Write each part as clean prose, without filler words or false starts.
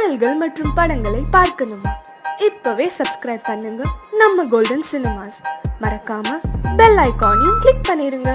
பாடல்கள் மற்றும் படங்களை பார்க்கணுமா? இப்பவே சப்ஸ்கிரைப் பண்ணுங்க நம்ம கோல்டன் சினிமாஸ். மறக்காம பெல் ஐகானையும் கிளிக் பண்ணிருங்க.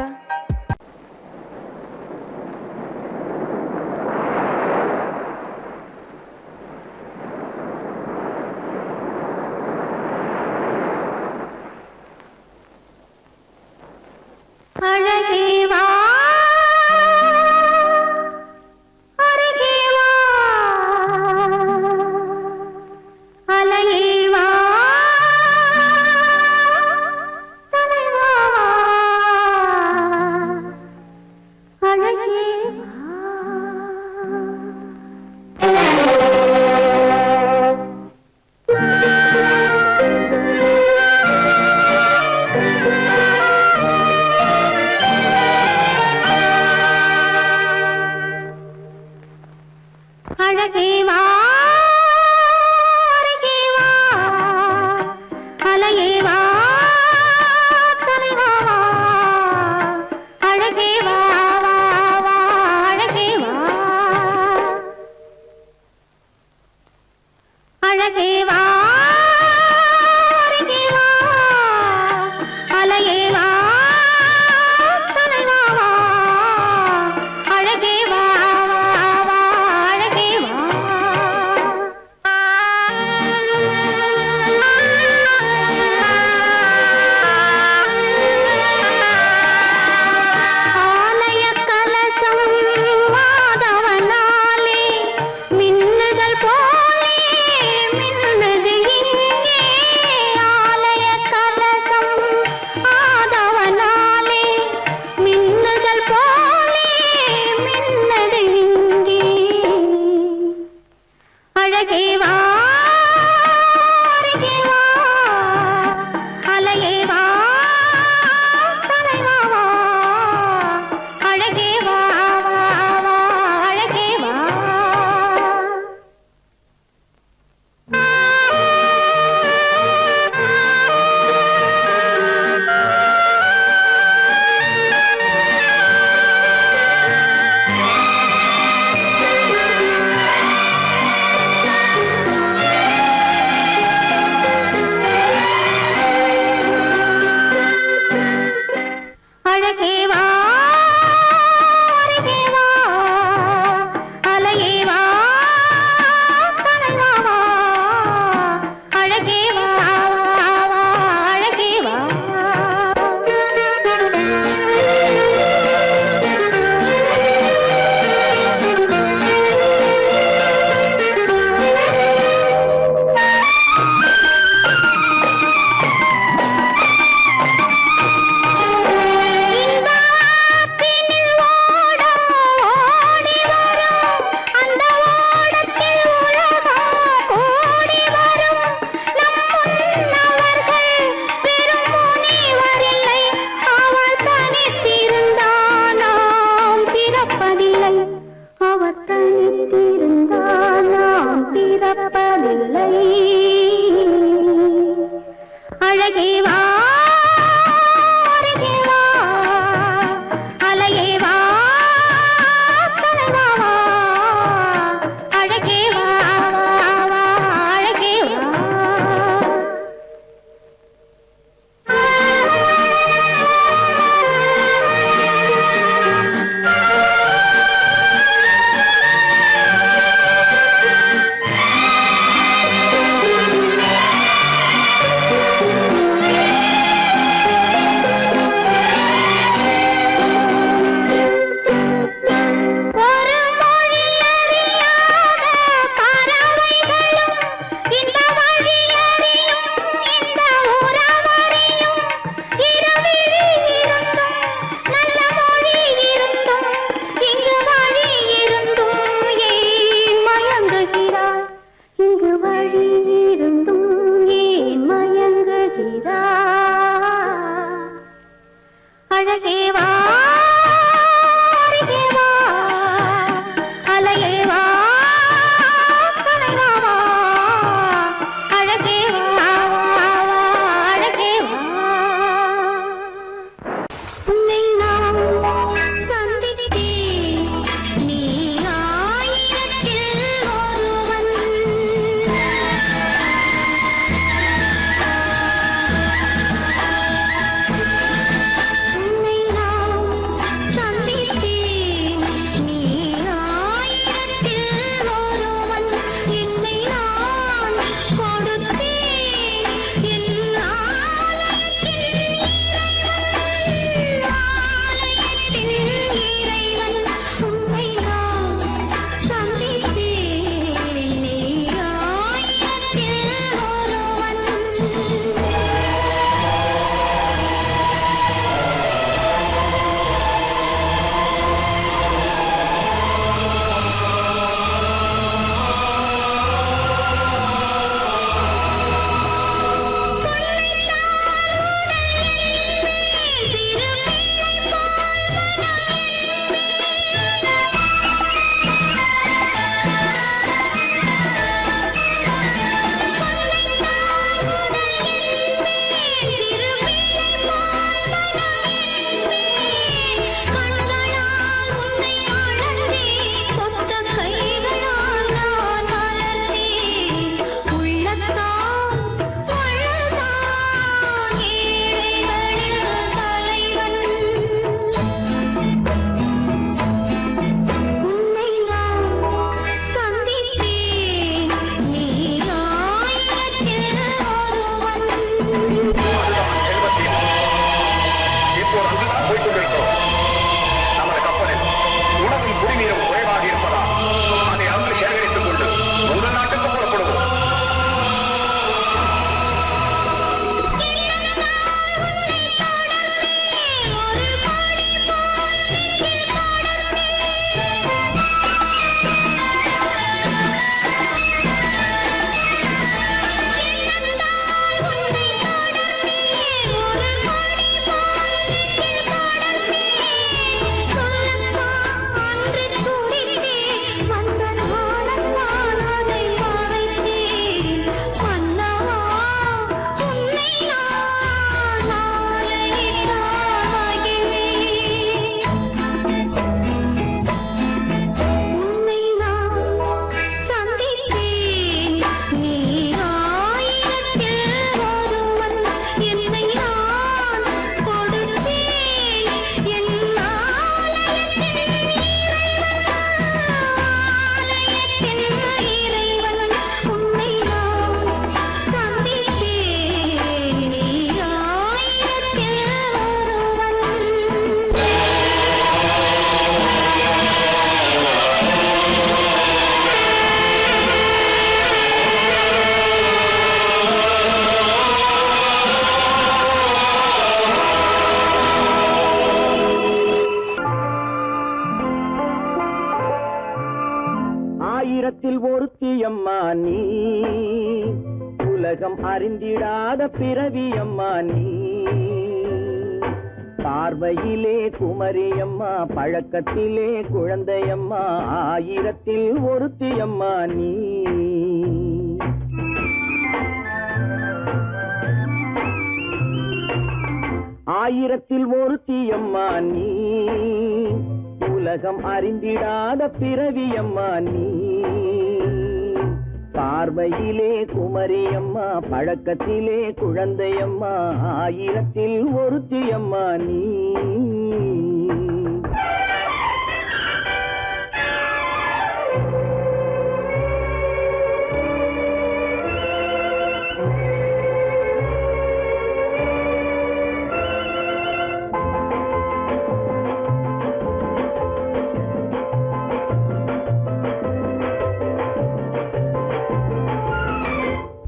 ஒருத்தியம்மா நீ, உலகம் அறிந்திடாத பிறவியம்மா நீ. பார்வையிலே குமரியம்மா, பழக்கத்திலே குழந்தையம்மா, ஆயிரத்தில் ஒருத்தியம்மா நீ. ஆயிரத்தில் ஒருத்தியம்மா நீ, உலகம் அறிந்திடாத பிறவியம்மா நீ. பார்வையிலே குமரியம்மா, பழக்கத்திலே குழந்தையம்மா, ஆயிரத்தில் ஒருத்தியம்மா நீ.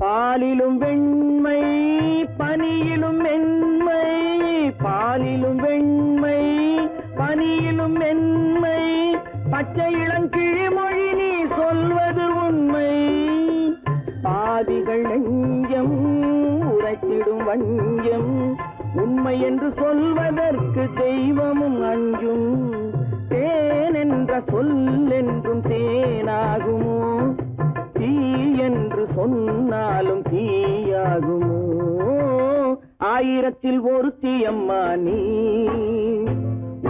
பாலிலும் வெண்மை பனியிலும் மென்மை, பாலிலும் வெண்மை பனியிலும் மென்மை, பச்சை இளங்கிழிமொழி நீ சொல்வது உண்மை. பாதிகள் நெஞ்சம் உரைத்திடும் வஞ்சம், உண்மை என்று சொல்வதற்கு தெய்வமும் அஞ்சும். தேன் என்ற சொல் என்றும் தேனாகுமோ, தீ என்று சொன்னாலும் தீயாகுமோ. ஆயிரத்தில் ஒருத்தியம்மா நீ,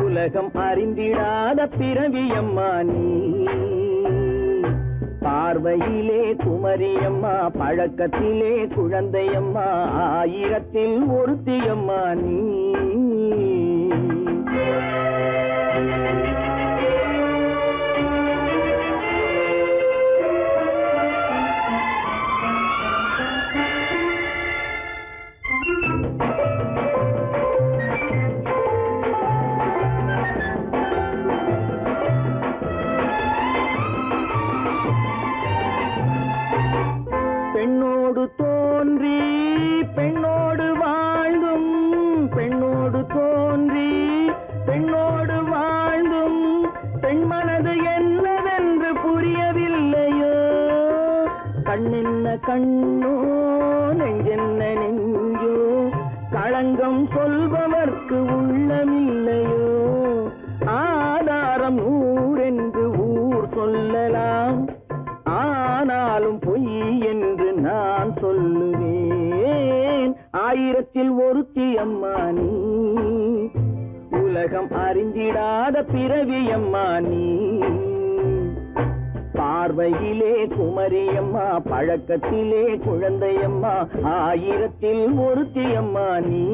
உலகம் அறிந்திடாத பிறவியம்மா நீ. பார்வையிலே குமரியம்மா, பழக்கத்திலே குழந்தையம்மா, ஆயிரத்தில் ஒருத்தியம்மா நீ. பெண்ணோடு தோன்றி பெண்ணோடு வாழ்ந்தும், பெண்ணோடு தோன்றி பெண்ணோடு வாழ்ந்தும், பெண் மனது என்னவென்று புரியவில்லையோ. கண்ணென்ன கண்ணோ, நெஞ்சென்ன நெஞ்சோ, களங்கம் சொல்பவர்க்கு உள்ளமில்லையோ. ஆதாரம் நூறென்று ஊர் சொல்லலாம், ஆனாலும் பொய் என்று நான் சொல்லுவேன். ஆயிரத்தில் ஒருத்தியம்மா நீ, உலகம் அறிந்திடாத பிறவியம்மா நீ. பார்வையிலே குமரியம்மா, பழக்கத்திலே குழந்தையம்மா, ஆயிரத்தில் ஒருத்தியம்மா நீ.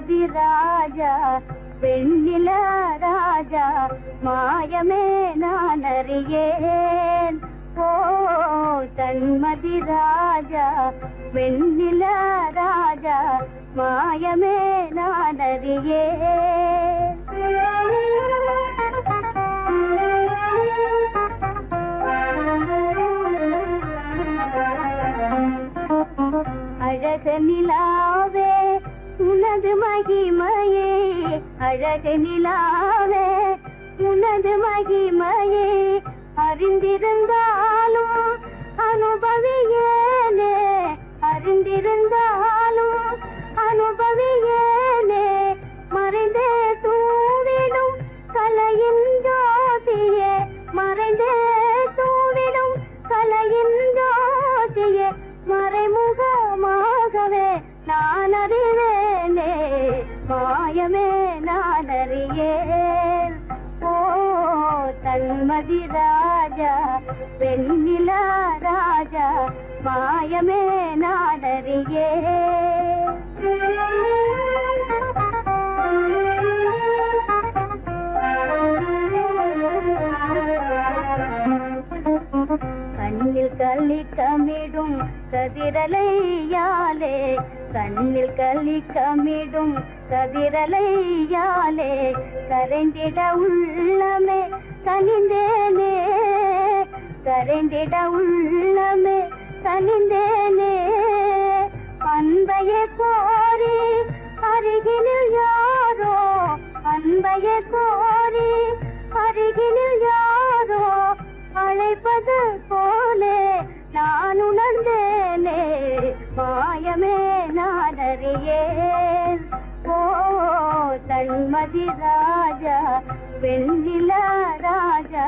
தன்மதி ராஜா வெண்ணில ராஜா மாயமே நான் அறியேன். ஓ தன்மதி ராஜா வெண்ணில ராஜா மாயமே நான் அறியேன். அழக நிலாவே உனது மகிமையே, அழக நிலாவே உனது மகிமையே அறிந்திருந்தாலும் அனுபவியேனே, அறிந்திருந்தாலும் அனுபவியேனே மறைந்தே தூவிடும் கலையின் ஜோதியே, மறைந்தே தூவிடும் கலையின் ஜோதியே மறைமுகமாகவே நான் அறிவேனே, மாயமே நான் அறியேன். ஓ தன்மதி ராஜா வெண்ணில ராஜா மாயமே நான் அறியேன். கண்ணில் கள்ளி கமிடும் கதிரலையாலே, கண்ணில் கள்ளி கமிடும் கதிரலையாலே கரைந்திட உள்ளமே கனிந்தேனே, கரைந்திட உள்ளமே கனிந்தேனே அன்பையே கோரி அருகினில் யாரோ, அன்பையே கோரி அருகினில் யாரோ அழைப்பது போலே நான் உணர்ந்தேனே, மாயமே நான் அறியேன். ஓ தன்மதி ராஜா வெண்ணில ராஜா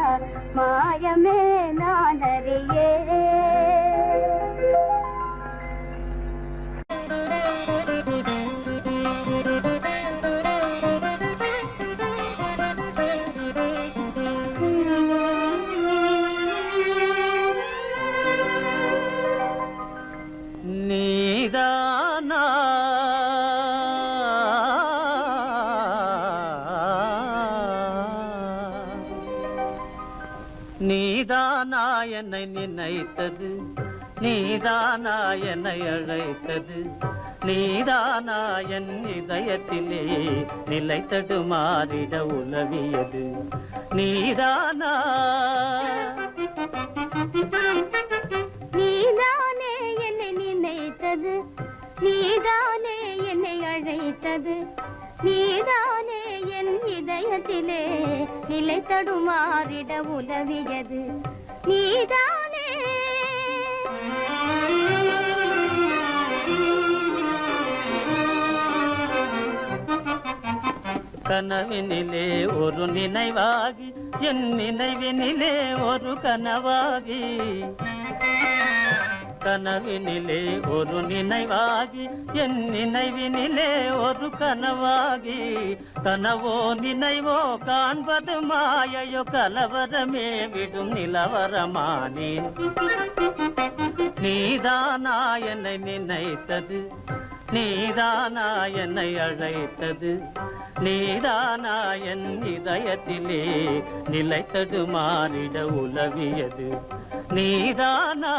மாயமே நான் அறியேன். நீதானா நீதானா என்னை நினைத்தது, நீதானா என்னை அழைத்தது, நீதானா என் இதயத்திலே நிலைத்தது மாறிட உலவியது, நீதானா நீதானே என்னை நினைத்தது, நீதானே என்னை அழைத்தது, நீதானே என் இதயத்திலே நிலை தடுமாறிட உலவியது, நீதானே கனவினிலே ஒரு நினைவாகி என் நினைவினிலே ஒரு கனவாகி, கனவினிலே ஒரு நினைவாகி என் நினைவினிலே ஒரு கனவாகி, கனவோ நினைவோ காண்பது மாயையோ கலவரமே விடும் நிலவரமானேன். நீதானா என்னை நினைத்தது, நீதானா என்னை அழைத்தது, நீதானா என் இதயத்திலே நிலைத்தது மாறிட உலவியது, நீதானா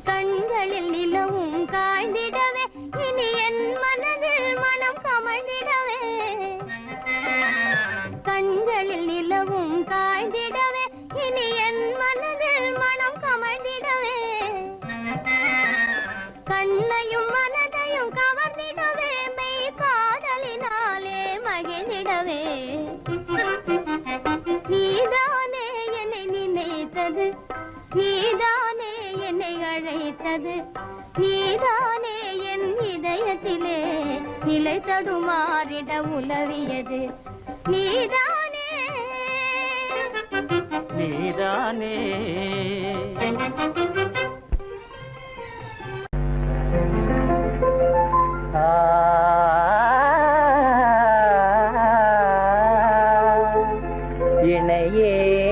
கண்களில் நிலவும் காய்ந்திடவே இனி என் மனதில் மனம் கமழ்ந்திடவே, கண்களில் நிலவும் காய்ந்திடவே இனி என் மனதில் மனம் கமழ்ந்திடவே, கண்ணையும் மனதையும் கவர்ந்திடவே மெய் காதலினாலே மகிழ்ந்திடவே, நீதானே என்னை நினைத்தது, நீதானே என்னை அழைத்தது, நீதானே என் இதயத்திலே நிலை தடுமாறிட உலவியது, நீதானே நீதானே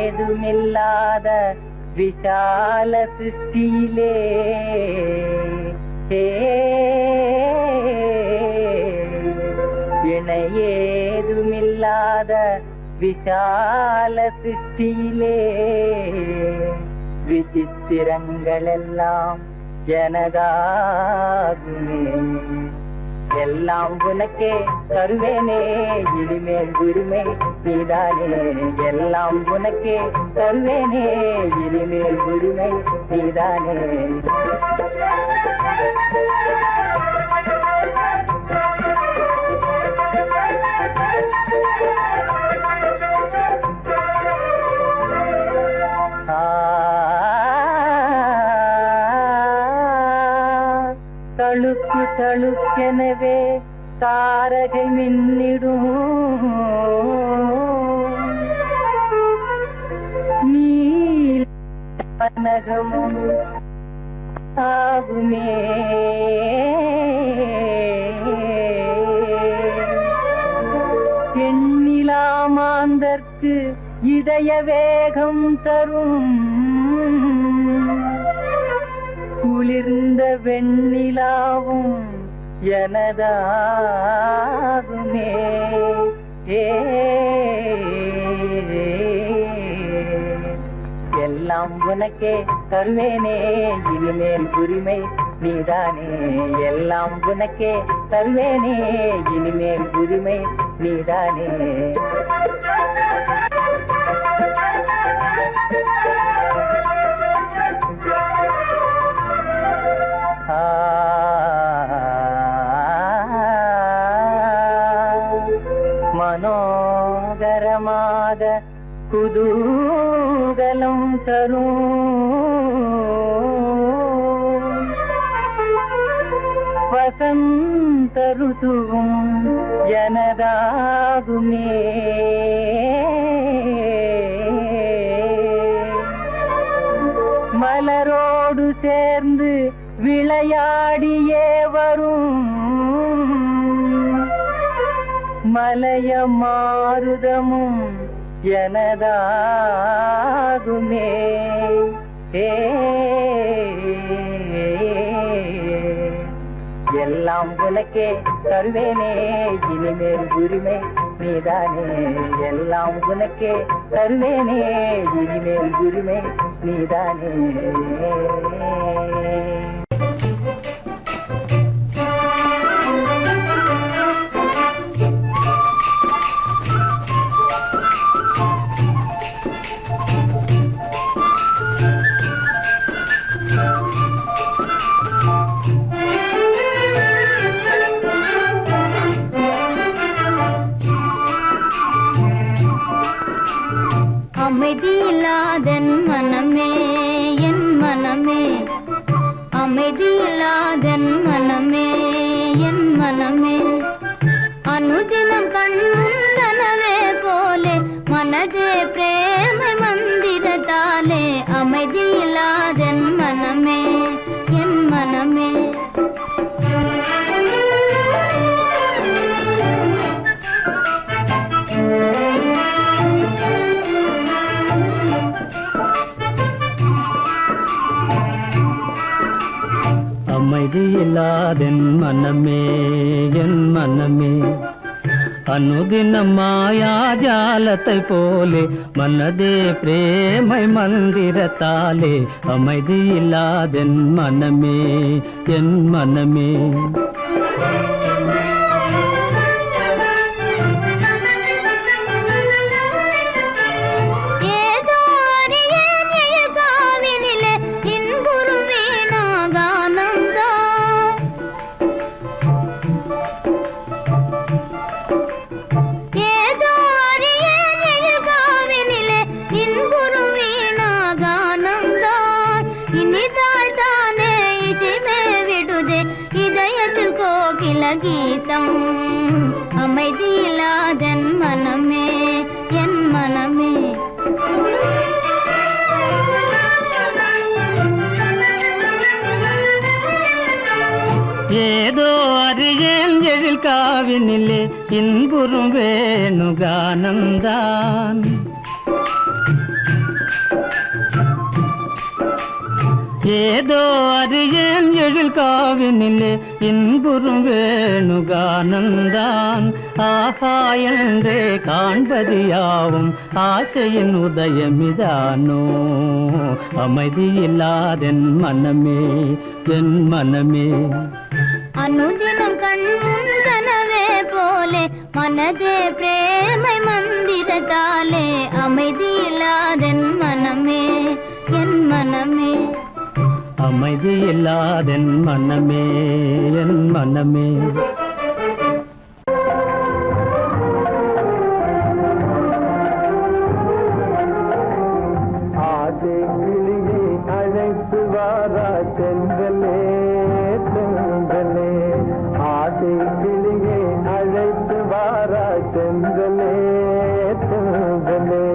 இணையேதுமில்லாத விசால சிருஷ்டியிலே இணையேதுமில்லாத விசால சிருஷ்டியிலே விசித்திரங்கள் எல்லாம் எனதாகுமே எல்லாம் உனக்கே தருவேனே இனிமேல் உரிமை நீதானே எல்லாம் உனக்கே தருவேனே இனிமேல் உரிமை நீதானே தழுக்கு தழுக்கெனவே தாரகை மின்னிடும் நீலகமும் ஆகுமே எண்ணிலாமாந்தற்கு இதய வேகம் தரும் குளிர்ந்த வெண்ணிலாவும் எனதாகுமே எல்லாம் உனக்கே தருவேனே இனிமேல் உரிமை நீதானே எல்லாம் உனக்கே தருவேனே இனிமேல் உரிமை நீதானே மனோகரமாக குதூகலம் தரும் வசந்த ருதுவும் எனதாகுமே மலரோடு சேர்ந்து விளையாடியே வரும் மலைய மாருதமும் எனதாகுமே எல்லாம் உனக்கே தருவேனே இனிமேல் உரிமை நீதானே எல்லாம் உனக்கே தருவேனே இனிமேல் உரிமை நீதானே அமைதியில்லாதன் மனமே என் மனமே அமைதியில்லாதன் மனமே என் மனமே அனுதினம் கண்முந்தனவே போலே மனதே பிரேமை மந்திரத்தாலே அமைதியில்லாதன் மனமே என் மனமே அமைதியில்லாதென் மனமே என் மனமே அனுதினம் மாயாஜாலத்தை போலே மனதே பிரேமை மந்திரத்தாலே அமைதியில்லாதென் மனமே என் மனமே கீதம் அமைதியில்லாதன் மனமே என் மனமே ஏதோ அறியேன் எழில் காவினிலே இன்புறும் வேணுகானந்தான் ஏதோ அறியேன் எழில் காவினிலே இன்புறும் வேணுகானந்தான் ஆஹா என்றே காண்பது யாவும் ஆசையின் உதயமிதானோ அமைதி இல்லாதென் மனமே என் மனமே அனுதினம் கண்முன் கனவே போலே மனதே பிரேமை மந்திரத்தாலே அமைதி இல்லாதென் மனமே என் மனமே அமைதி இல்லாதென் மனமே என் மனமே ஆசை கிளியை அழைத்து வாரா சென்றலே சென்றலே ஆசை கிளியை அழைத்து வாரா சென்றலே சென்றலே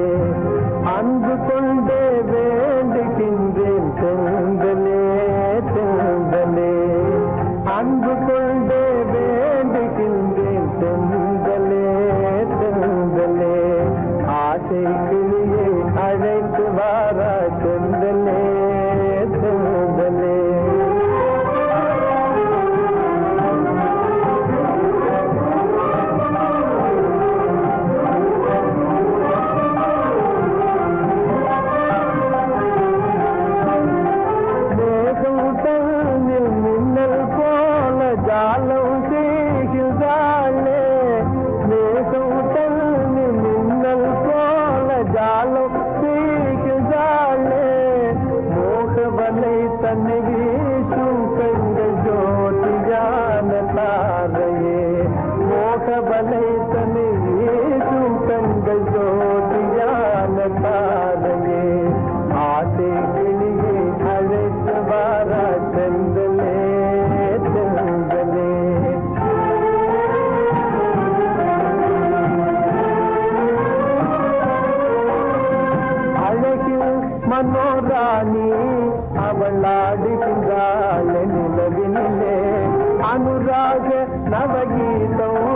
அன்பு கொண்டே வேண்டுகின்றேன் சென்றலே சென்றலே அன்பு கொண்டே வேண்டுகின்றேன் சென்றலே சென்றலே ஆசை கிளியை அழைத்து வாரா சென்றலே சென்றலே மின்னல் போல ஜாலம் செய்கிறாளே மின்னல் போல ஜாலம் செய்கிறாளே மோகவலை தன்னை வீசும் கண்கள் ஜோதியான தாரையே மோகவலை தன்னை வீசும் கண்கள் ஜோதியான தாரையே ஆசை கிளியை அழைத்து வாரா சென்றலே சென்றலே அழகில் மனோராணி அவள் ஆடுகின்றாள் நிலவினிலே அனுராக நவகீதம்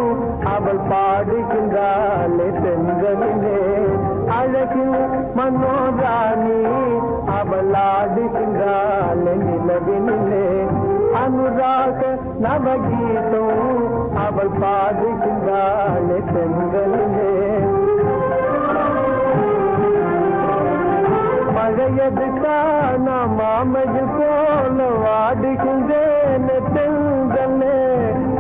அவள் பாடுகின்றாள் தென்றலிலே அழகில் மனோராணி அவள் ஆடுகின்றாள் நிலவினிலே அனுராக நவகீதம் அவள் பாடுகின்றாள் தென்றலிலே மழையது காண மாமையில் போல வாடுகின்றேன் தென்றலே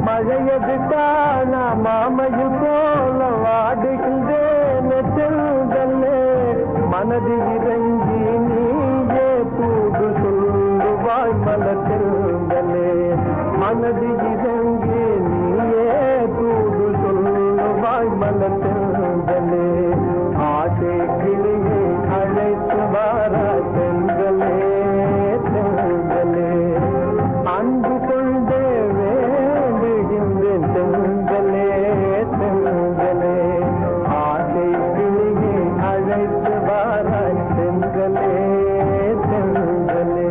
மழையது காண மாமையில் போல வாடுகின்றேன் தென்றலே மனது இறங்கி நீயே தூது சொல்லுவாய் மலத்தென்றலே மனது இறங்கி நீயே தூது சொல்லுவாய் மலத்தென்றலே ஆசை கிளியை அழைத்து வாரா சென்றலே சென்றலே அன்பு கொண்டே வேண்டுகின்றேன் சென்றலே சென்றலே ஆசை கிளியை அழைத்து வாரா சென்றலே சென்றலே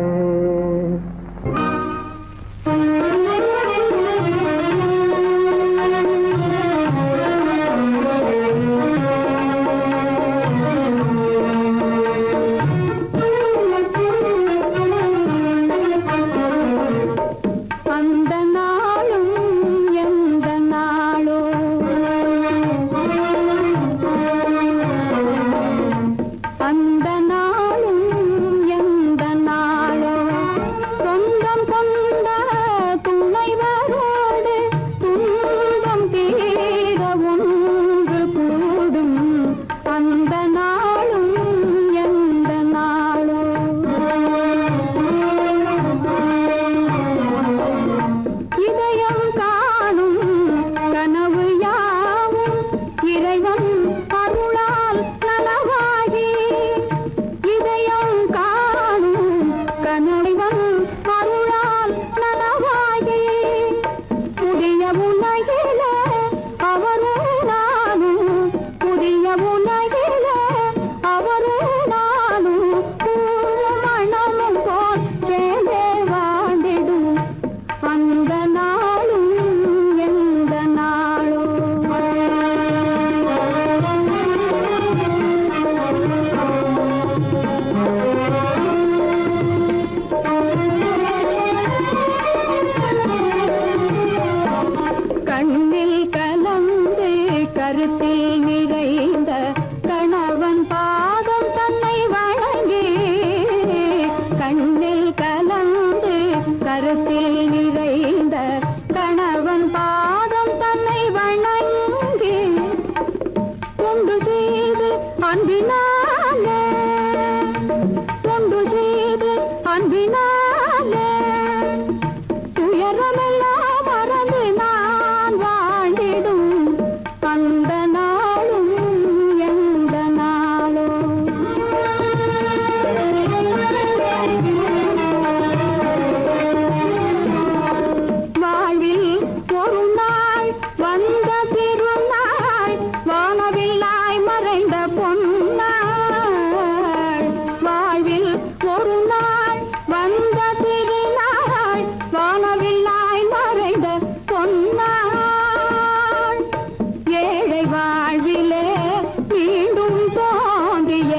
பின்னாலே துயரமெல்லாம் மறந்து நான் வாழ்ந்திடும் அந்த நாளும் எந்த நாளும் வாழ்வில் ஒரு நாள் வந்த திருநாள் வானவில்லாய் மறைந்த பொன்னாள் வாழ்வில் ஒரு நாள் வந்த திருநாள் வானவில்லாய் மறைந்த பொன்னாள் ஏழை வாழ்விலே மீண்டும் தோன்றிய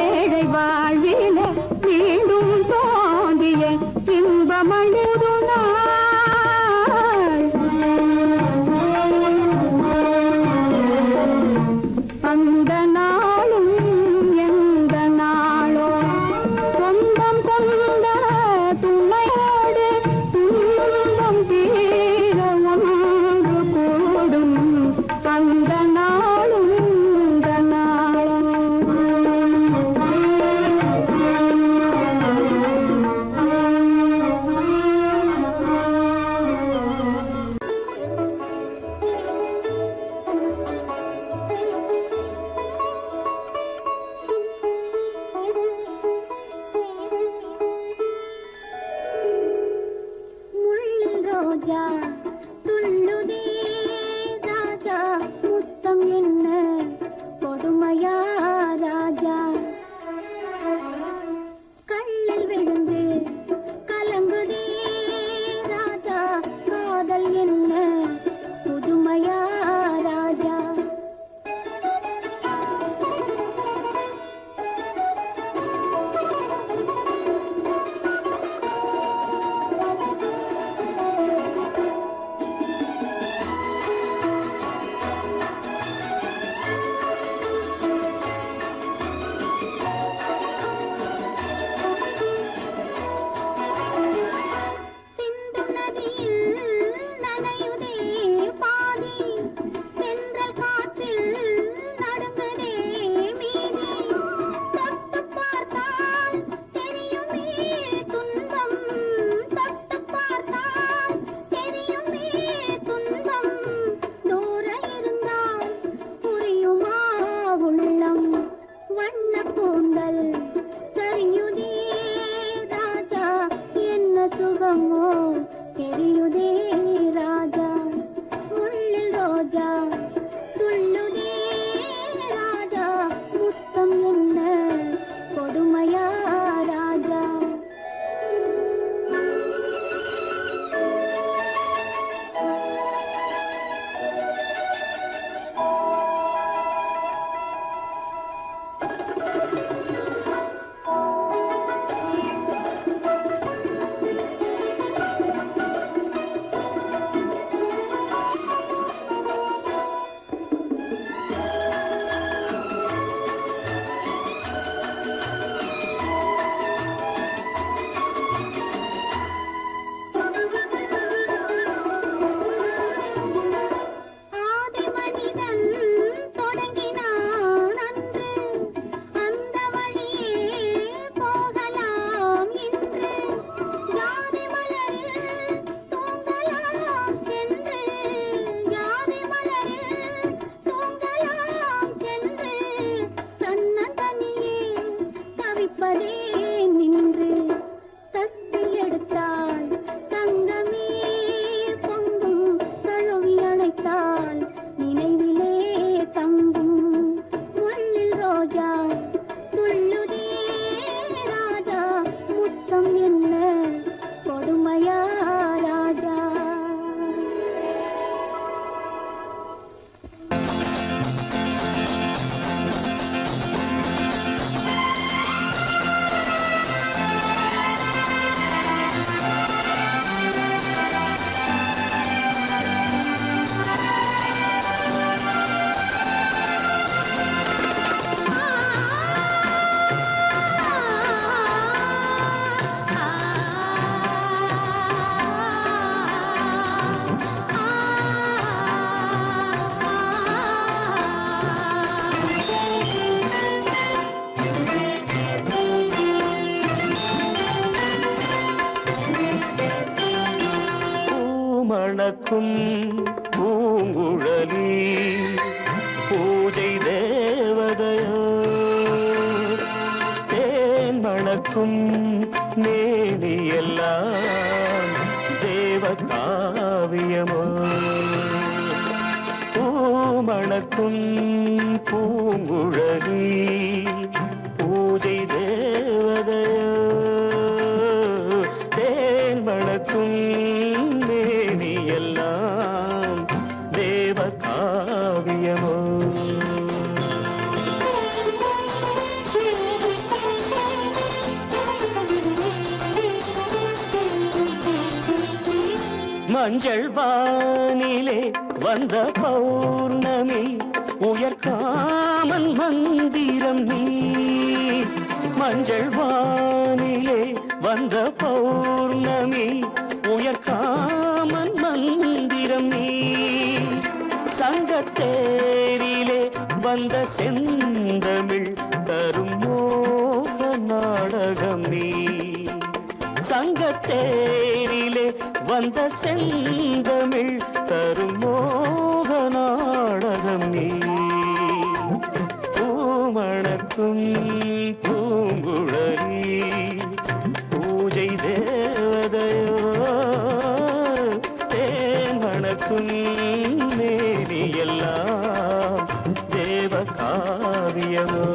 ஏழை வாழ்விலே மீண்டும் தோன்றிய இன்பமழுது நாள் அந்த நாளும் எந்த நாளோ சொந்தம் கொண்ட துணையோடு துன்பம் தீர ஒன்று கூடும் அந்த நாளும் இந்த முள்ளில் ரோஜா துள்ளுதே ராஜா முத்தம் என்ன கொடுமையா ராஜா கண்ணில் விழுந்து கலங்குதே ராஜா காதல் என்ன புதுமையா ராஜா மணக்கும் பூங்குழலி பூஜை தேவதையோ தேன் மணக்கும் மேனியெல்லாம் தேவ காவியமோ பூமணக்கும் பூங்குழலி பூஜை தேவதையோ தேன் மணக்கும் மேனியெல்லாம் தேவ காவியமோ மஞ்சள் வானிலே வந்த பௌர்ணமி உயர்காமன் மந்திரம் நீ மஞ்சள் வானிலே வந்த பௌர்ணமி உயர்காமன் மந்திரம் நீ சங்கத்தேரிலே வந்த செந்தமிழ் தரும் மோக நாடகம் நீ சங்கத்தேரிலே வந்த செந்தமிழ் தரும் மோக நாடகம் நீ பூமணக்கும் பூங்குழலி பூஜை தேவதையோ தேன் மணக்கும் மேனியெல்லாம் தேவ காவியமோ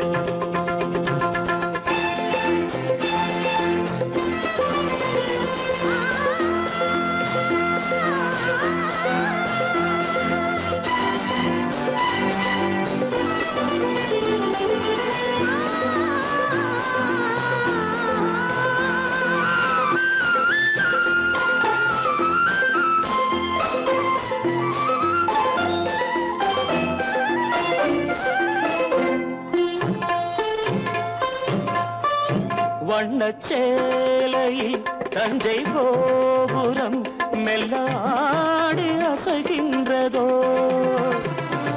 வண்ணச்சேலையில் தஞ்சை கோபுரம் மெல்லாடி அசைகின்றதோ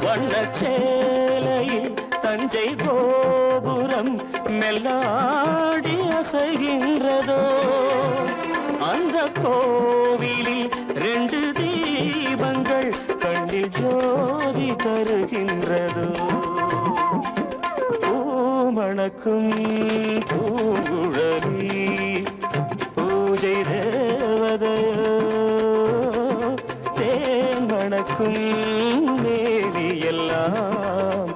வண்ணச்சேலையில் தஞ்சை கோபுரம் மெல்லாடி அசைகின்றதோ அந்த கோவிலில் 2 தீபங்கள் கண்ணில் ஜோதி தருகின்றதோ மணக்கும் பூங்குழலி பூஜை தேவதையோ தேன் மணக்கும் மேனியெல்லாம்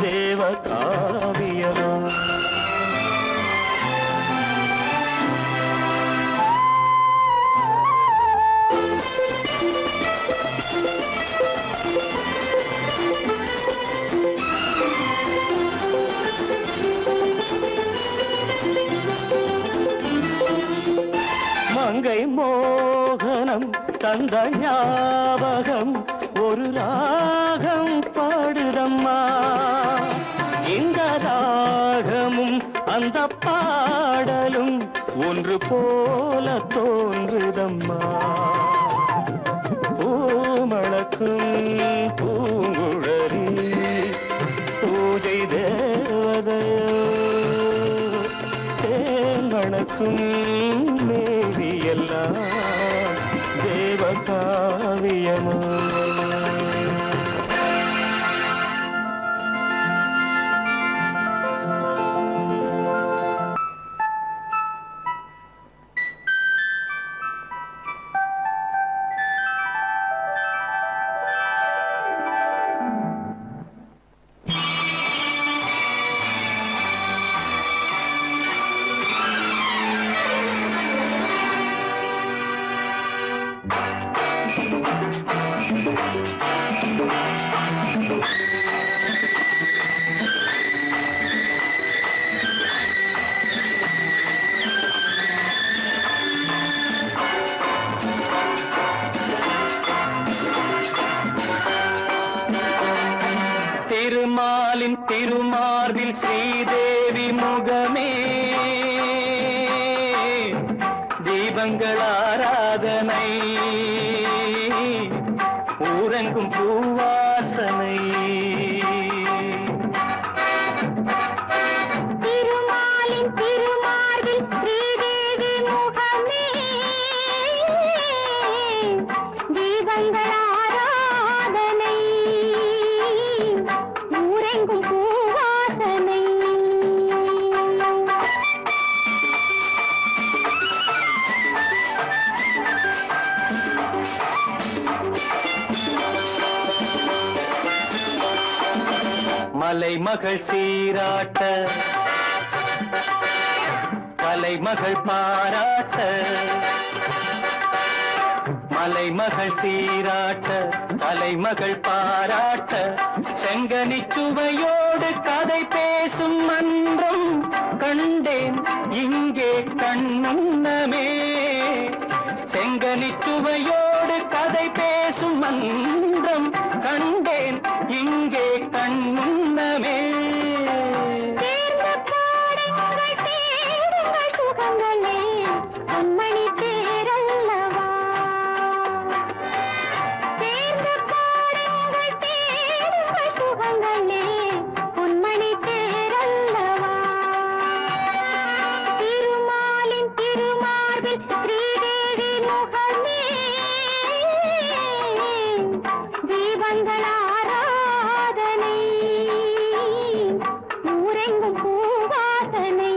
தேவ காவியமோ மங்கை மோகனம் தந்த ஞாபகம் ஒரு ராகம் பாடுதம்மா இந்த ராகமும் அந்த பாடலும் ஒன்று போல தோன்றுதம்மா பூமணக்கும் பூங்குழலி பூஜை தேவதையோ தேன் மணக்கும் மேனியெல்லாம் தேவ காவியமோ திருமாலின் திருமார்பில் ஸ்ரீதேவி முகமே தீபங்கள் ஆராதனை ஊரெங்கும் பூவாசனை திருமாலின் திருமார்பில் ஸ்ரீதேவி முகமே தீபங்கள் தீபங்கள் ஆராதனை ஊரெங்கும் பூவாசனை மலைமகள் சீராட்ட கலைமகள் பாராட்ட மலைமகள் சீராட்ட கலைமகள் பாராட்ட செங்கனி சுவையோடு கதை பேசும் மன்றம் கண்டேன் இங்கே கண்முன்னமே செங்கனி சுவையோடு கதை பேசும் மன்றம் கண்டேன் இங்கே கண்முன்னமே தேர்ந்த பாடங்கள் தேடுங்கள் சுகங்களே பொன்மணி தேரல்லவா தேர்ந்த பாடங்கள் தேடுங்கள் சுகங்களே பொன்மணி தேரல்லவா திருமாலின் திருமார்பில் ஸ்ரீதேவி முகமே தீபங்கள் ஆராதனை ஊரெங்கும் பூவாசனை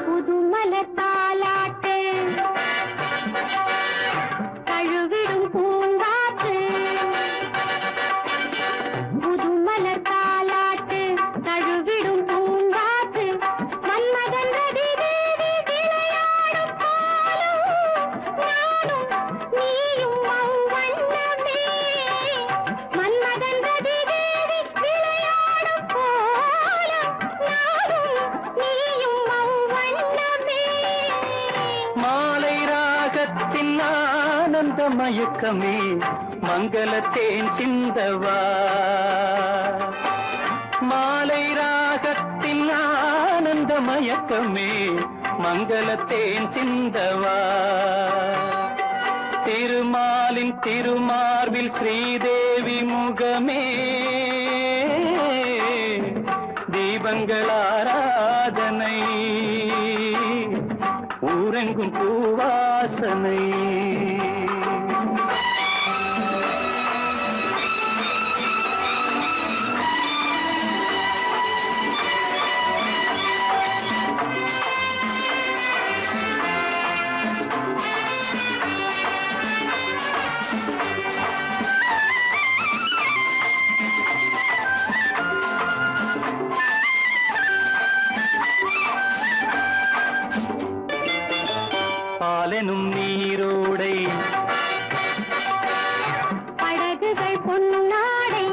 புதுமலர் தாலாட்டு தழுவிடும் பூங்காற்று புதுமலர் தாலாட்டு தழுவிடும் பூங்காற்று மன்மதன் ரதி தேவி விளையாடும் காலம் நானும் நீயும் அவ்வண்ணமே மன்மதன் ரதி தேவி விளையாடும் கோலம் நானும் நீயும் அவ்வண்ணமே மாலை ராகத்தின் ஆனந்த மயக்கமே மங்களத்தேன் சிந்தவா மாலை ராகத்தின் ஆனந்த மயக்கமே மங்களத்தேன் சிந்தவா திருமாலின் திருமார்பில் ஸ்ரீதேவி முகமே தீபங்கள் ஆராதனை ஊரெங்கும் பூவாசனை பாலெனும் நீரோடை படகுகள் பொன்னாடை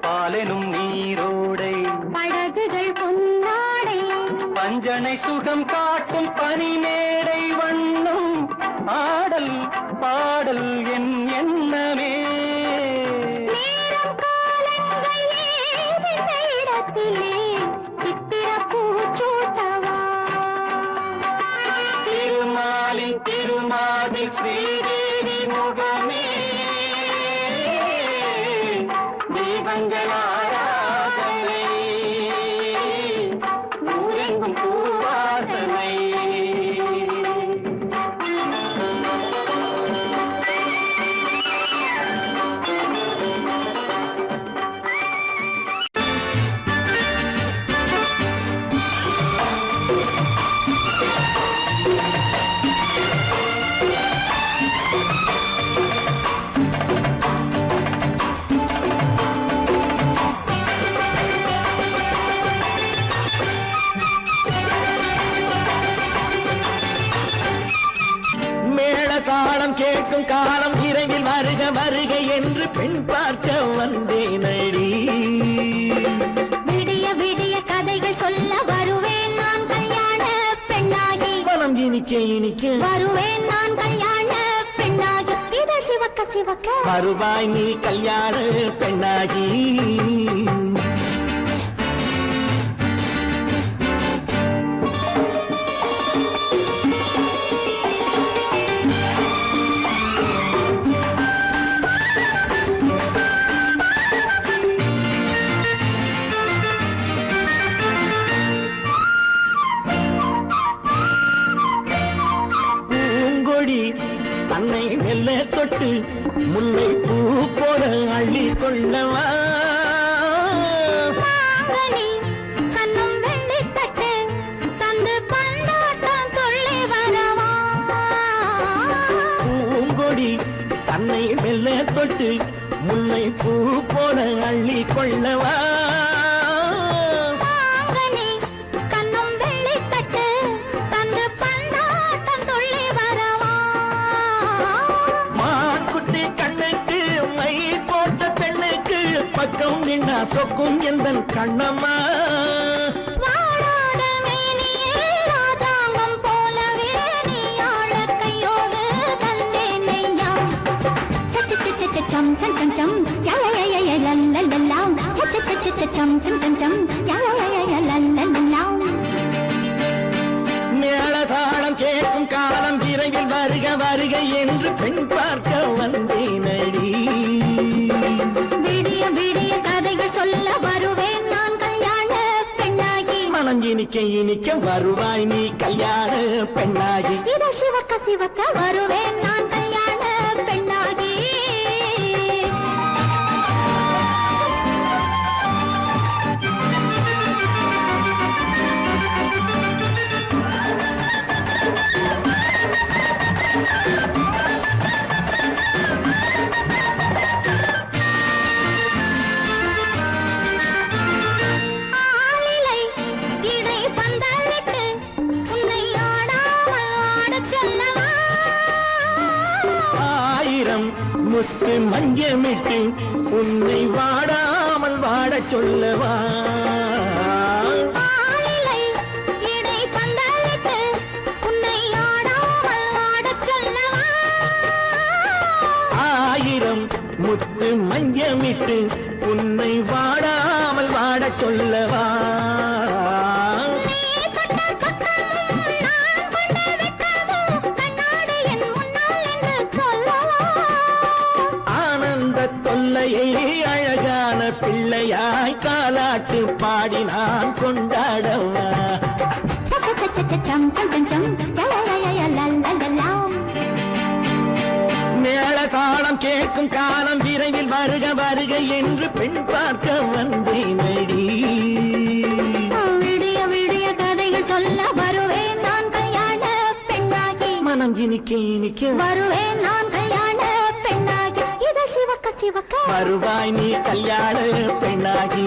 பாலெனும் நீரோடை படகுகள் பொன்னாடை பஞ்சனை சுகம் காட்டும் பனிமேடை வண்ணம் ஆடல் பாடல் என் எண்ணமே நேரம் காலங்கள் ஏதிந்த இடத்திலே சித்திர பூச்சூட்டவா திருமாலின் திருமாலில் ஸ்ரீதேவி முகமே தீபங்கள் ஆராதனை ஊரெங்கும் பூவாசனை தாளம் கேட்கும் காலம் இரவில் வருக வருக என்று பெண் பார்க்க வந்தேனடி விடிய விடிய கதைகள் சொல்ல வருவேன் நான் கல்யாண பெண்ணாகி மனம் இனிக்க இனிக்க வருவேன் நான் கல்யாண பெண்ணாகி இதழ் சிவக்க சிவக்க வருவாய் நீ கல்யாண பெண்ணாகி தொட்டு முல்லை பூ போல அள்ளி கொள்ளவா மாங்கனி கண்ணும் வெள்ளித்தட்டு தந்து பந்தாட்டம் துள்ளி வரவா பூங்கொடி தன்னை மெல்ல தொட்டு முல்லை பூ போல அள்ளி கொள்ளவா மாங்கனி கண்ணும் வெள்ளித்தட்டு தந்து பந்தாட்டம் துள்ளி வரவா மான்குட்டி கண்ணுக்கு மை போட்ட பெண்ணுக்கு பக்கம் நின்னா சொக்கும் எந்தன் கண்ணம்மா வாழாத மேனியே ராஜாங்கம் போலவே நீ ஆழ கையோடு தந்தேனையா சம் சம் சம் சம் யா யா யா யா லல்லல்லா சம் சம் சம் சம் யா யா யா யா லல்லல்லா மேளதாளம் கேட்கும் காலம் விரைவில் வருக வருக என்று பெண் பார்க்க வந்தேனடி விடிய விடிய கதைகள் சொல்ல வருவேன் நான் கல்யாண பெண்ணாகி மனம் இனிக்க இனிக்க வருவாய் நீ கல்யாண பெண்ணாகி இதழ் சிவக்க சிவக்க வருவேன் நான் கல்யாண பெண்ணாகி ஆலிலை இடை பந்தலிட்டு உன்னை ஆடாமல் ஆடச் சொல்லவா ஆயிரம் முத்து மஞ்சமிட்டு உன்னை வாடாமல் வாடச் சொல்லவா ஆலிலை இடை பந்தலிட்டு உன்னை ஆடாமல் ஆடச் சொல்லவா ஆயிரம் முத்து மஞ்சமிட்டு உன்னை வாடாமல் வாடச் சொல்லவா நீ தொட்ட பக்கமும் நான் கொண்ட வெட்கமும் கண்ணாடி என் முன்னால் என்று சொல்லவா ஆனந்த தொல்லையை அழகான பிள்ளையாய் காலாட்டு பாடி நான் கொண்டாடவா சம் சம் சம் சம் யா யா யா யா லல்லல்லா மேள தாளம் கேட்கும் காலம் விரைவில் வருக வருக என்று பெண் பார்க்க வந்தேனடி விடிய விடிய கதைகள் சொல்ல வருவேன் நான் கல்யாண பெண்ணாகி மனம் இனிக்க இனிக்க வருவேன் நான் கல்யாண பெண்ணாகி இதழ் சிவக்க சிவக்க வருவாய் நீ கல்யாண பெண்ணாகி